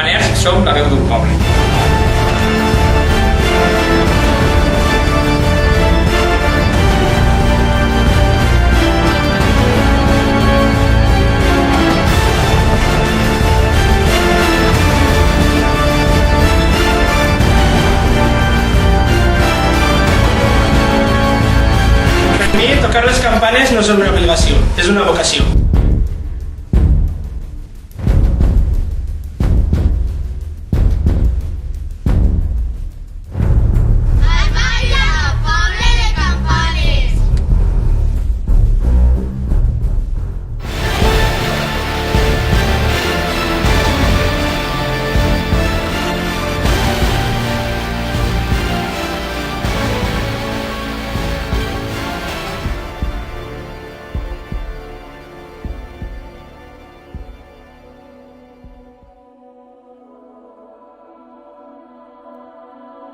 campaners som la veu d'un poble. Per mi, tocar les campanes no és una obligació, és una vocació.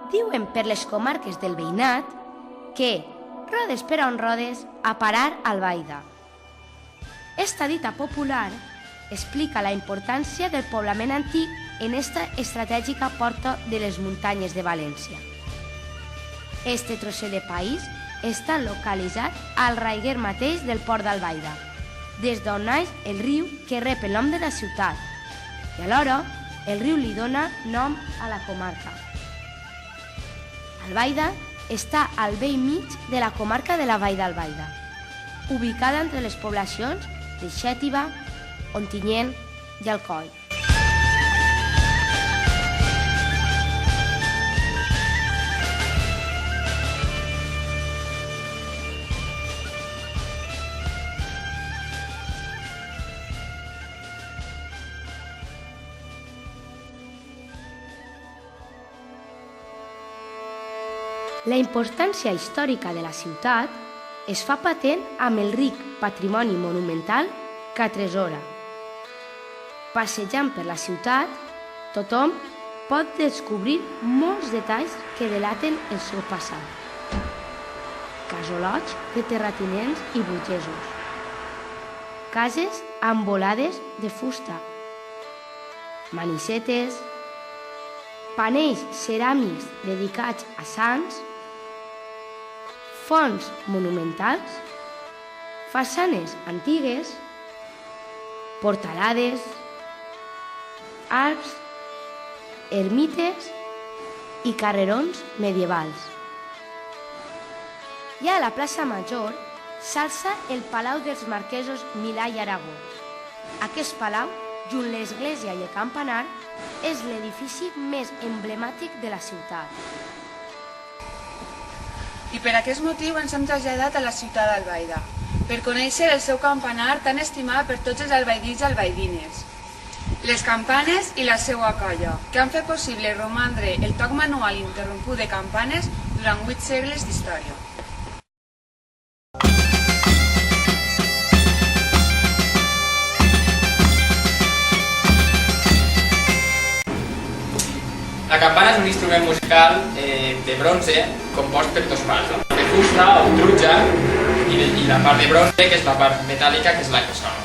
Diuen per les comarques del veïnat que, rodes per on rodes, a parar Albaida. Esta dita popular explica la importància del poblament antic en esta estratègica porta de les muntanyes de València. Este trosset de país està localitzat al raiguer mateix del port d'Albaida, des d'on naix el riu que rep el nom de la ciutat, i alhora el riu li dona nom a la comarca. Albaida està al bell mig de la comarca de la Vall d'Albaida, ubicada entre les poblacions de Xètiva, Ontinyent i Alcoi. La importància històrica de la ciutat es fa patent amb el ric patrimoni monumental que atresora. Passejant per la ciutat, tothom pot descobrir molts detalls que delaten el seu passat. Casolots de terratinents i burgesos. Cases amb volades de fusta. Manicetes. Panells ceràmics dedicats a sants. Fonts monumentals, façanes antigues, portalades, arcs, ermites i carrerons medievals. I a la plaça Major s'alça el Palau dels Marquesos Milà i Aragó. Aquest palau, junt l'església i el campanar, és l'edifici més emblemàtic de la ciutat. I per aquest motiu ens hem traslladat a la ciutat d'Albaida, per conèixer el seu campanar tan estimat per tots els albaidins i albaidines. Les campanes i la seva colla, que han fet possible romandre el toc manual interromput de campanes durant 8 segles d'història. La campana és un instrument musical de bronze compost per dos parts, la part de fusta o trutja i la part de bronze, que és la part metàl·lica, que és la que sona.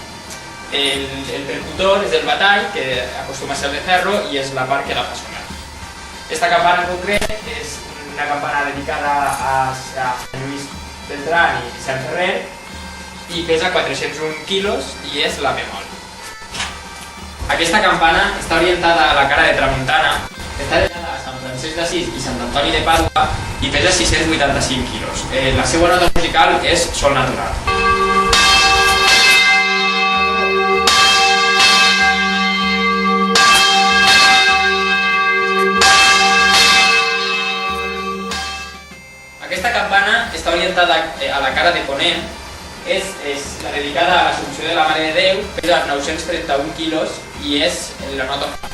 El percutor és el batall, que acostuma a ser de ferro, i és la part que la fa sonar. Aquesta campana en concret és una campana dedicada a Sant Lluís Beltrán i Sant Ferrer i pesa 401 quilos i és la bemol. Aquesta campana està orientada a la cara de tramuntana. Està dedicada a Sant Francesc d'Assís i Sant Antoni de Pàdua i pesa 685 quilos. La seva nota musical és sol natural. Aquesta campana està orientada a la cara de ponent, és la dedicada a l'Assumpció de la Mare de Déu, pesa 931 quilos i és la nota fa.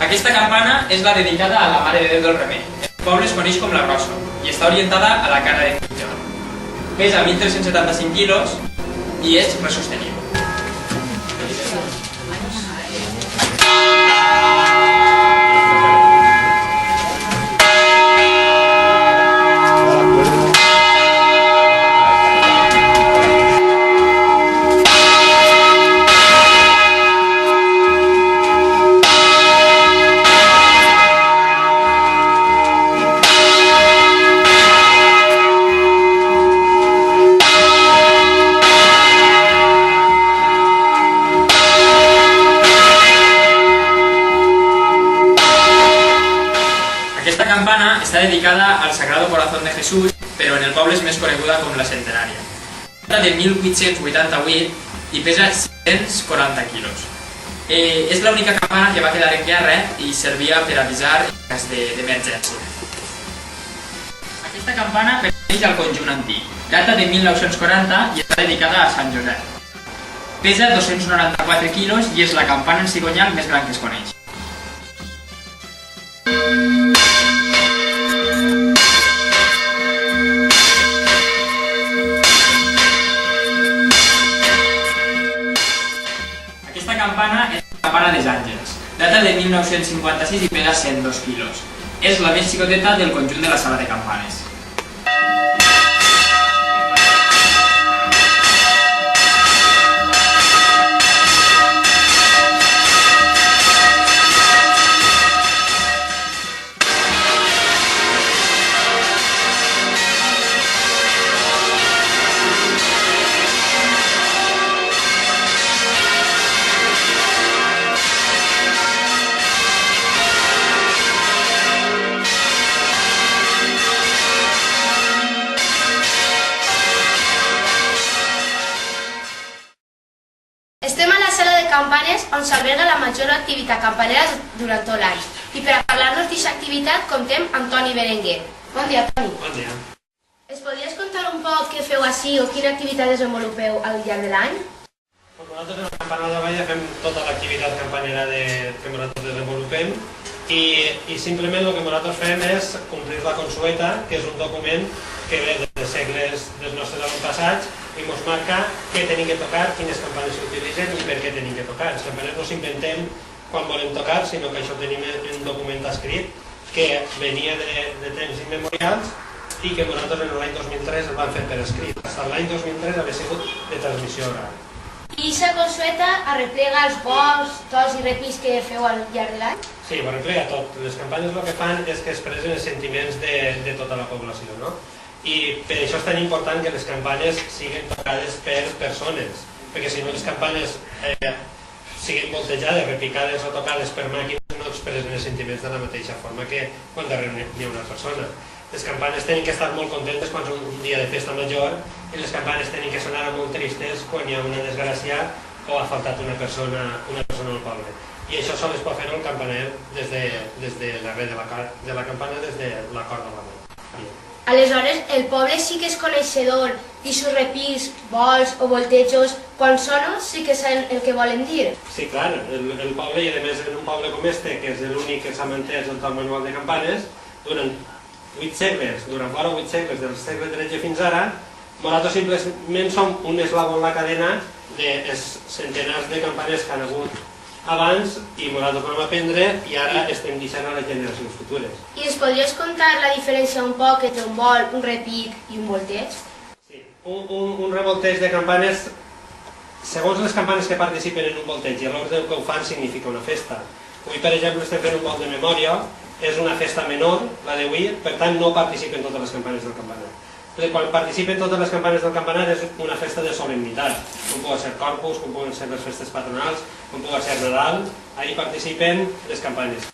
Aquesta campana és la dedicada a la Mare de Déu del Remei. El poble es coneix com la Grossa i està orientada a la cara de Puigdemont. Pesa 1.375 quilos i és resostenible. de Jesús, però en el poble és més coneguda com la Centenària. Data de 1888 i pesa 640 quilos. És l'única campana que va quedar en guerra i servia per avisar en cas d'emergència. Aquesta campana pertany al conjunt antic. Data de 1940 i està dedicada a Sant Josep. Pesa 294 quilos i és la campana en cigonyal més gran que es coneix. Aquesta campana és la campana dels Àngels. Data de 1956 i pesa 102 quilos. És la més xicoteta del conjunt de la sala de campanes. Estem a la sala de campanes on s'alberga la major activitat campanera durant tot l'any. I per a parlar-nos d'aquesta activitat comptem amb Toni Berenguer. Bon dia, Toni. Bon dia. Es podries contar un poc què feu ací o quina activitat desenvolupeu al llarg de l'any? Nosaltres en la campana de Baia fem tota l'activitat campanera que nosaltres desenvolupem i simplement el que nosaltres fem és complir la consueta, que és un document que ve dels segles dels nostres avantpassats i ens marca què tenim que tocar, quines campanes s'utilitzen i per què tenim que tocar. Els campaners no s'inventem quan volem tocar, sinó que això tenim en un document escrit que venia de temps immemorials i que nosaltres en l'any 2003 el vam fer per escrit. Fins l'any 2003 havia sigut de transmissió oral. I aquesta consueta arreplega els vols, tos i repis que feu al llarg de l'any? Sí, ho arreplega tot. Les campanyes el que fan és que expressen els sentiments de tota la població, no? I per això és tan important que les campanyes siguin tocades per persones, perquè si no les campanyes siguin voltejades, repicades o tocades per màquines no expressen els sentiments de la mateixa forma que quan darrere n'hi ha una persona. Les campanes tenen que estar molt contentes quan és un dia de festa major i les campanes tenen que sonar molt tristes quan hi ha una desgràcia o ha faltat una persona al poble. I això sols es pot fer el campaner des de l'arrel de la campana, des de la corda de la mà. Aleshores, el poble sí que és coneixedor d'aixòs repis, vols o voltejos, quan sonen sí que saben el que volen dir. Sí, clar, el poble, i a més en un poble com este, que és l'únic que s'ha mantès el manual de campanes, durant 8 segles, durant fora 8 segles, del segle XIII fins ara, nosaltres simplement som un eslabó en la cadena de centenars de campanes que han hagut abans i nosaltres vam aprendre i ara estem deixant a les generacions futures. I ens podries contar la diferència un poc entre un vol, un repic i un volteig? Sí, un revolteig de campanes, segons les campanes que participen en un volteig i l'ordre que ho fan significa una festa. Avui, per exemple, estem fent un vol de memòria, és una festa menor, la d'avui, per tant no participen totes les campanes del campanar. Quan participen totes les campanes del campanar és una festa de solemnitat, com poden ser Corpus, com poden ser les festes patronals, com poden ser Nadal, ahí participen les campanes.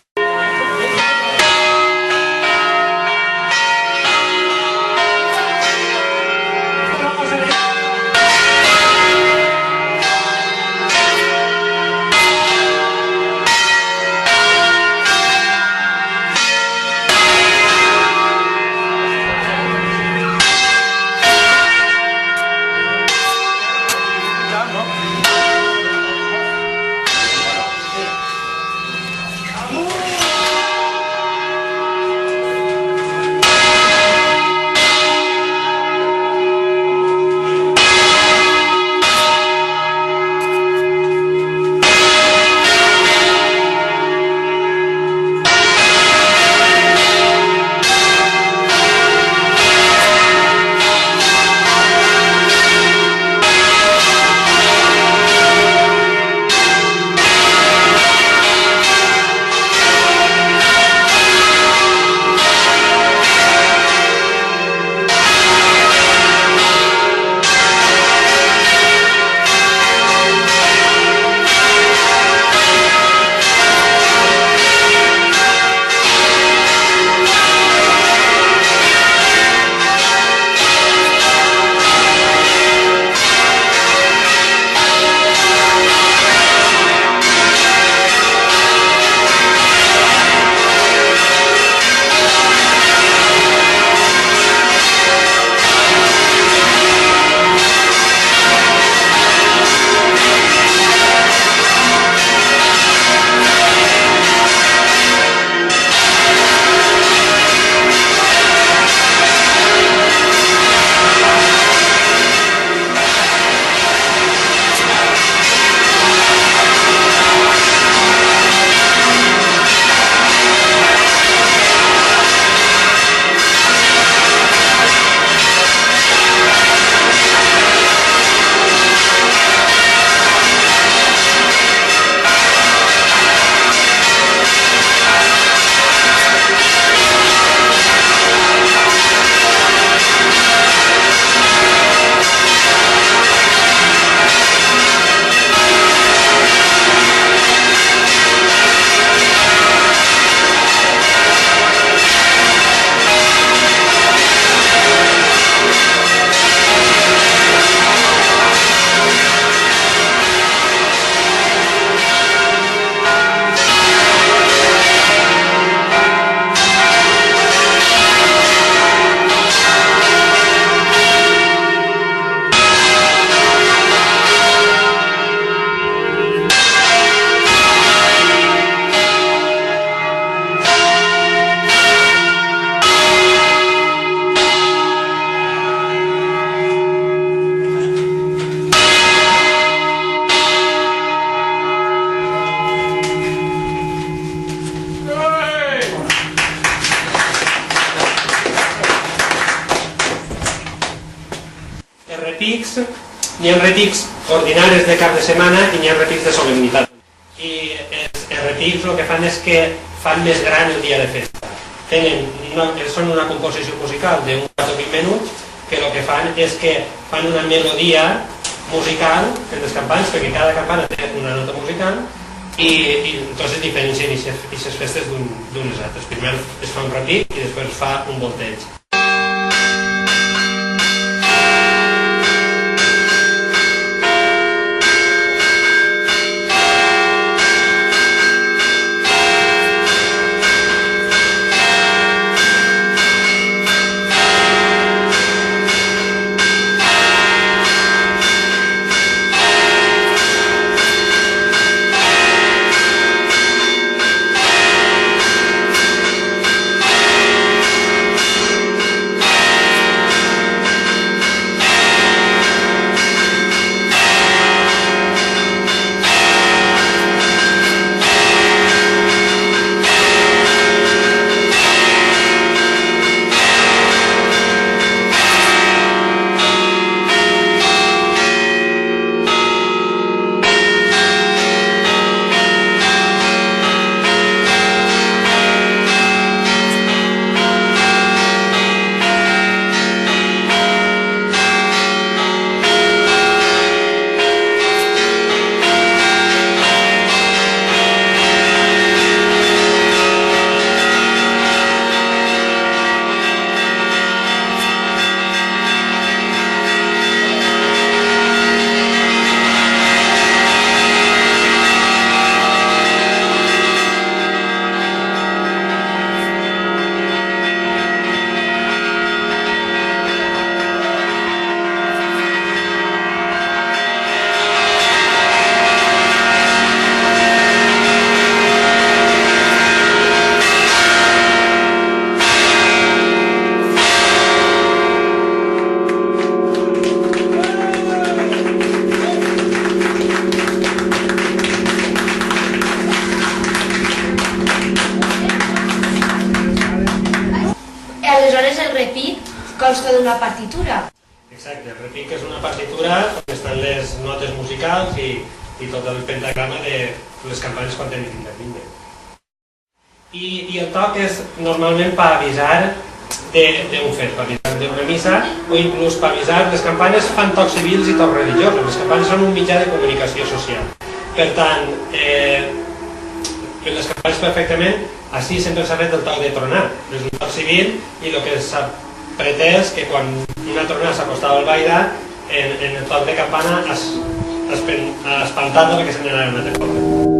Els repics, n'hi ha repics ordinaris de cap de setmana i n'hi ha repics de solemnitat. I els repics el que fan és que fan més gran el dia de festa. Són una composició musical d'un 4 o 20 minuts que el que fan és que fan una melodia musical en les campanes, perquè cada campana té una nota musical i entonces diferencien aquestes festes d'unes altres. Primer es fa un repic i després es fa un volteig. Aleshores el repic consta d'una partitura. Exacte, el repic és una partitura on estan les notes musicals i tot el pentagrama de les campanes quan tenen intervinde. I el toc és normalment per avisar d'un fet, per avisar d'una missa o inclús per avisar. Les campanes fan tocs civils i tocs religiosos. Les campanes són un mitjà de comunicació social. Per tant, les campanes perfectament, així sempre s'ha fet el toc de tronar. És un toc civil i el que s'ha pretès que quan una tronada s'acostava al baida, en el toc de campana es espantava perquè se n'anava una altra cosa.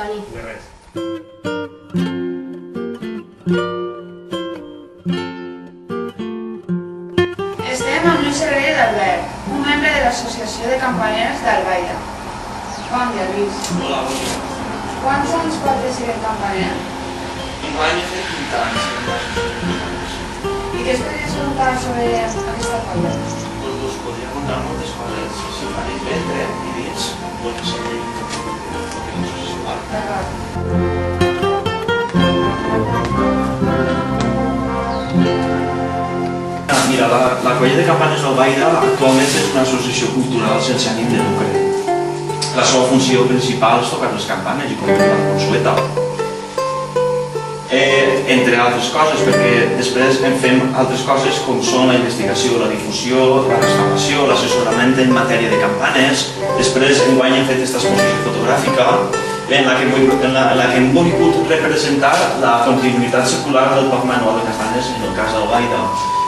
Toni. De res. Estem amb Lluís Herrera d'Albert, un membre de l'Associació de Campaners d'Albaida. Bon dia, Lluís. Hola, bon dia. Quants anys pot ser campaner? Enguany he fet 20 anys. I què es podria contar sobre aquesta colla? Doncs us podria contar moltes coses. Si faré vendre i dins, doncs el que l'associació va. D'acord. Mira, la Colla de Campanes d'Albaida actualment és una associació cultural sense ànim de lucre. La seva funció principal és tocar les campanes i comprar la consueta. Entre altres coses, perquè després en fem altres coses com són la investigació, la difusió, la restauració, l'assessorament en matèria de campanes. Després enguany hem fet aquesta exposició fotogràfica en la que hem volgut representar la continuïtat secular del Parc Manual de Campanes en el cas d'Albaida.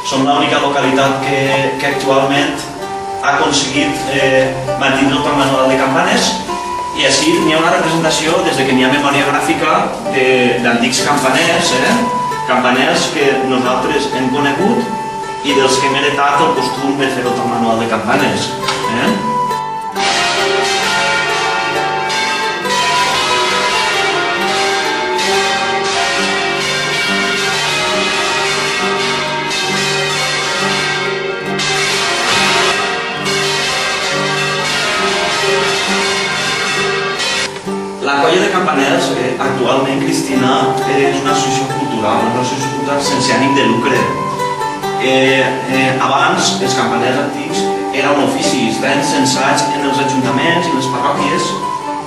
Som l'única localitat que actualment ha aconseguit mantenir el Parc Manual de Campanes i així n'hi ha una representació des que n'hi ha memòria gràfica d'antics campaners, campaners que nosaltres hem conegut i dels que hem heretat el costum de fer el Parc Manual de Campanes. La Colla de Campaners, actualment, Cristina, és una associació cultural, una associació cultural sense ànim de lucre. Abans, els campaners antics era un ofici, estaven censats en els ajuntaments i les parròquies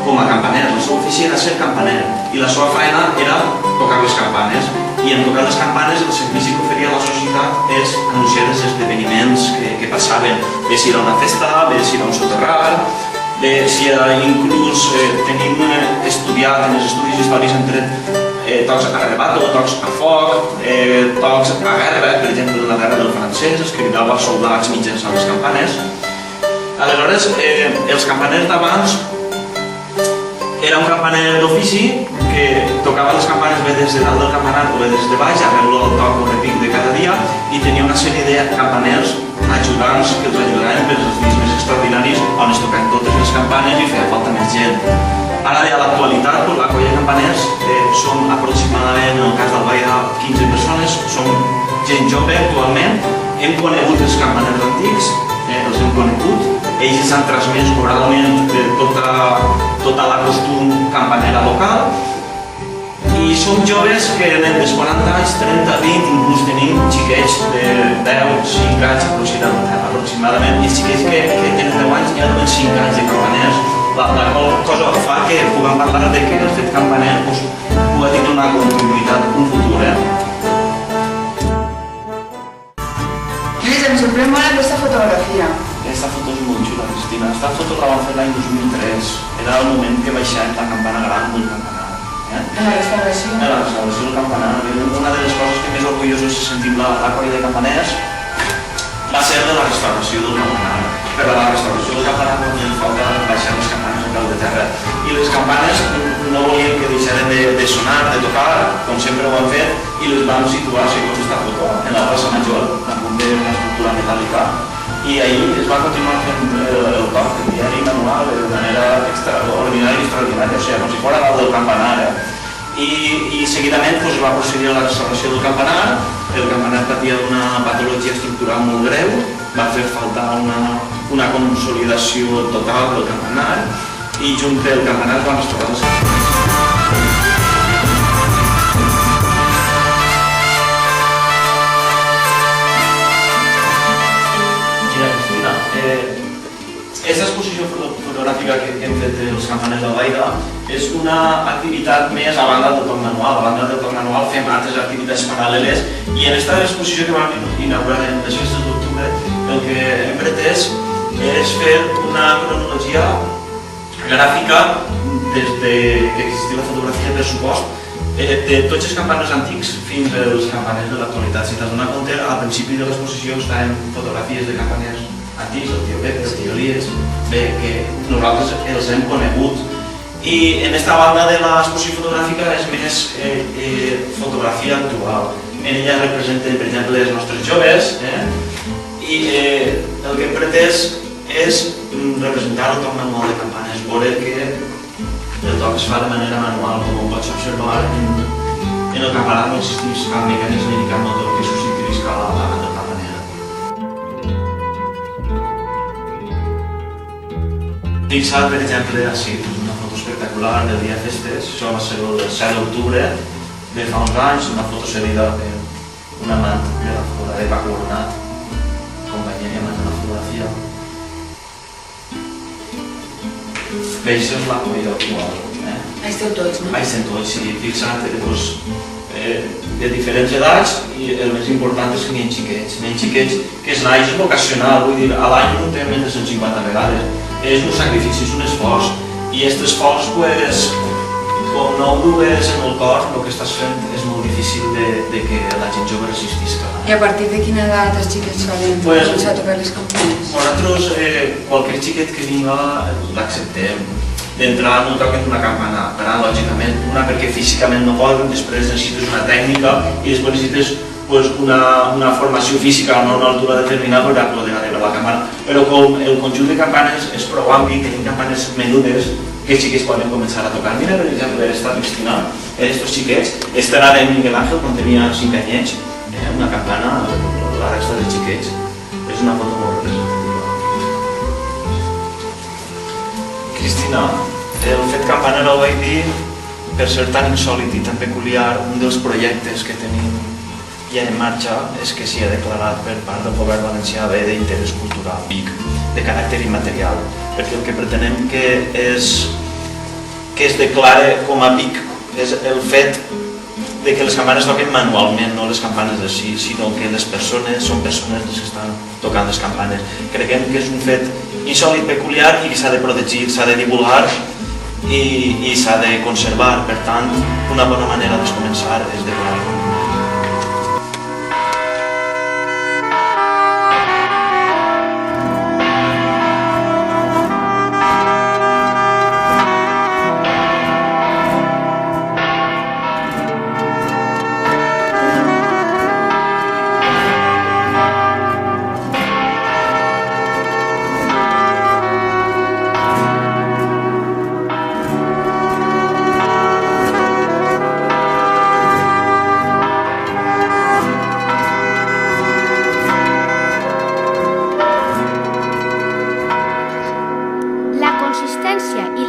com a campaners. El seu ofici era ser campaner i la seva feina era tocar les campanes. I en tocar les campanes el servici que oferia la societat és anunciar els esdeveniments que passaven, bé si era una festa, bé si era un soterrar, si inclús tenim estudiat en els estudis històrics entre tocs a rebato, tocs a foc, tocs a guerra, per exemple la guerra del francès, es cridava als soldats mitjançant les campanes. Aleshores, els campaners d'abans era un campaner d'ofici que tocava les campanes bé des de dalt del campanar o bé des de baix, arreu del toc o repic de cada dia, i tenia una sèrie de campaners ajudants que els ajudaven per els dies més extraordinaris on es tocaven totes les campanes i feia falta més gent. Ara, a l'actualitat, la Colla de Campaners som aproximadament, en el cas d'Albaida, 15 persones, som gent jove actualment, hem conegut els campaners antics, els hem conegut, ells ens han transmès oralment tota la costum campanera local, i som joves que anem dels 40 anys, 30, 20, inclús tenim xiquets de 10, 5 anys aproximadament, i xiquets que tenen 10 anys ja tenen 5 anys de campaners, la qual cosa fa que puguem parlar de que el fet campaner pugui tenir una continuïtat, un futur. Lluís, em sorprèn molt aquesta fotografia. Aquesta foto és molt xula, Cristina. Aquesta foto la vam fer l'any 2003. Era el moment que baixàvem la campana gran del campanar. En la restauració. En la restauració del campanar. Una de les coses que més orgullosos se sentim la Colla de Campaners va ser de la restauració del campanar. Per a la restauració del campanar no ens falta baixar les campanes a peu de terra. I les campanes no volien que deixaren de sonar, de tocar, com sempre ho han fet, i les vam situar, segons aquesta foto, en la plaça Major, damunt d'una estructura metàl·lica. I ahir es va continuar fent el toc diari manual de manera extraordinària i extraordinària, o sigui, com si fos dalt del campanar. I seguidament es va procedir a la restauració del campanar. El campanar patia una patologia estructural molt greu, va fer falta una consolidació total del campanar i junt el campanar es van restaurar les campanes. Aquesta exposició fotogràfica que hem fet dels campaners d'Albaida és una activitat més a banda del Parc Manual. A banda del Parc Manual fem altres activitats paral·leles i en aquesta exposició que vam inaugurar en les festes d'octubre el que hem pretès és fer una cronologia gràfica des que existia la fotografia de pressupost de tots els campaners antics fins als campaners de l'actualitat. Si t'has donat compte, al principi de l'exposició estaven fotografies de campaners antics, el tio Pepe, el tio Elies, bé, que nosaltres els hem conegut i I en esta banda de l'exposició fotogràfica és més fotografia actual. En ella representen, per exemple, els nostres joves, i el que hem pretès és representar el toc manual de campanes, veure que el toc es fa de manera manual, com ho pots observar en el campanar no existeix cap mecanisme ni cap motor que substituïsca la campanera. Fixat, per exemple, així, una foto espectacular del dia de festes, això va ser el 7 d'octubre de fa uns anys, una foto cedida per un amant de la fotografia de Paco Ornat, companyia i amant de la fotografia. Això és la colla actual. Ahí esteu tots, no? Ahí estem tots, sí, fixat, de diferents edats, i el més important és que n'hi ha xiquets. N'hi ha xiquets que és naix vocacional, vull dir, a l'any no té més de 150 vegades. És un sacrifici, és un esforç, i aquest esforç, com no ho dues en el cor, el que estàs fent és molt difícil de que la gent jove resistisca. I a partir de quina edat els xiquets solen començar a tocar les campanes? Nosaltres, qualsevol xiquet que vinga, l'acceptem. D'entrar no toquen una campana, però lògicament, una perquè físicament no poden, després necessites una tècnica i després necessites una formació física a una altura determinada per poder arribar a la campana. Però com el conjunt de campanes és prou ampli, tenim campanes menudes que els xiquets poden començar a tocar. Mira, per exemple, esta Cristina, estos xiquets, esta era de Miguel Ángel quan tenia 5 anyets, una campana, la resta dels xiquets. És una foto molt representativa. Cristina, el fet campanera ho vaig dir per ser tan insòlit i tan peculiar. Un dels projectes que tenim ja en marxa és que s'hi ha declarat per part del govern valencià bé d'interès cultural, BIC, de caràcter immaterial, perquè el que pretenem que es declare com a BIC és el fet de que les campanes toquen manualment, no les campanes de sí, sinó que les persones són persones les que estan tocant les campanes. Creiem que és un fet insòlit, peculiar i que s'ha de protegir, s'ha de divulgar i s'ha de conservar. Per tant, una bona manera de començar és decorar-lo.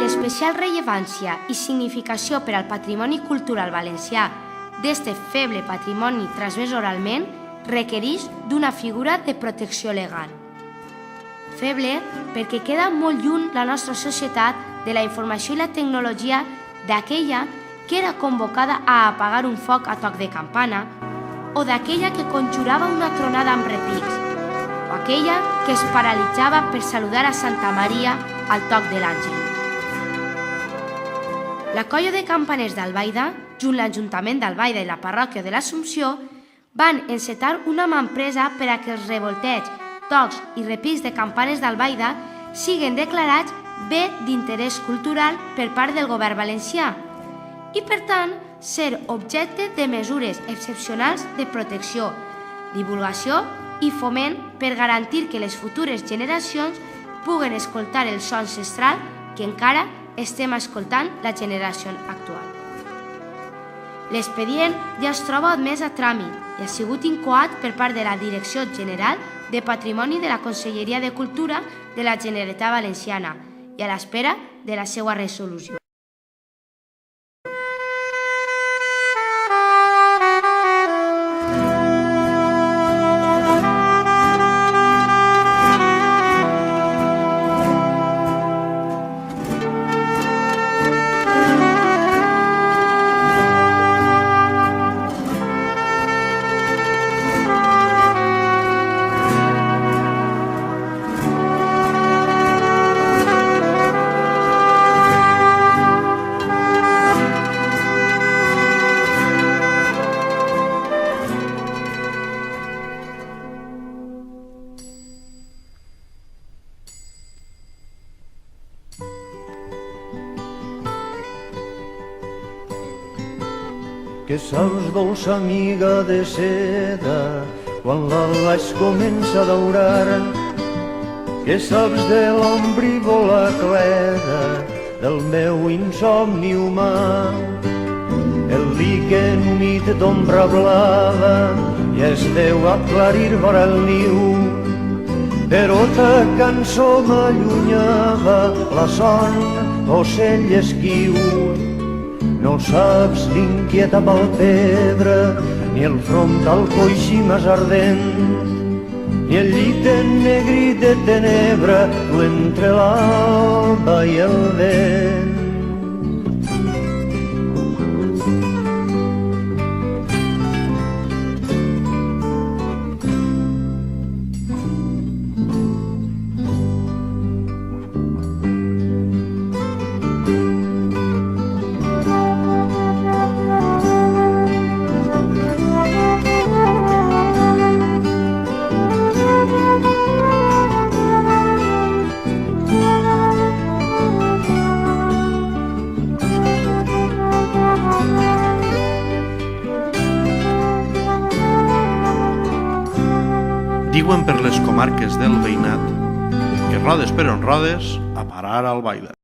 L'especial rellevància i significació per al patrimoni cultural valencià d'este feble patrimoni transmès oralment requereix d'una figura de protecció legal. Feble perquè queda molt lluny la nostra societat de la informació i la tecnologia d'aquella que era convocada a apagar un foc a toc de campana o d'aquella que conjurava una tronada amb repics o aquella que es paralitzava per saludar a Santa Maria al toc de l'àngel. La colla de campaners d'Albaida, junt l'Ajuntament d'Albaida i la parròquia de l'Assumpció, van encetar una mà empresa per a que els revolteig, tocs i repics de campanes d'Albaida siguen declarats bé d'interès cultural per part del govern valencià i, per tant, ser objecte de mesures excepcionals de protecció, divulgació i foment per garantir que les futures generacions puguen escoltar el so ancestral que encara estem escoltant la generació actual. L'expedient ja es troba admès a tràmit i ha sigut incoat per part de la Direcció General de Patrimoni de la Conselleria de Cultura de la Generalitat Valenciana i a l'espera de la seva resolució. que saps, dolça amiga de seda, quan l'alba es comença a daurar, que saps de l'ombrívola cleda del meu insomni humà. El líquen humit d'ombra blava ja es deu aclarir vora el niu, però ta cançó m'allunyava la son d'ocell esquiu. No saps l'inquieta palpebre, ni el frontal coixí més ardent, ni el llit ennegrit de tenebra entre l'alba i el vent. Diuen per les comarques del veïnat que rodes per on rodes a parar al Albaida.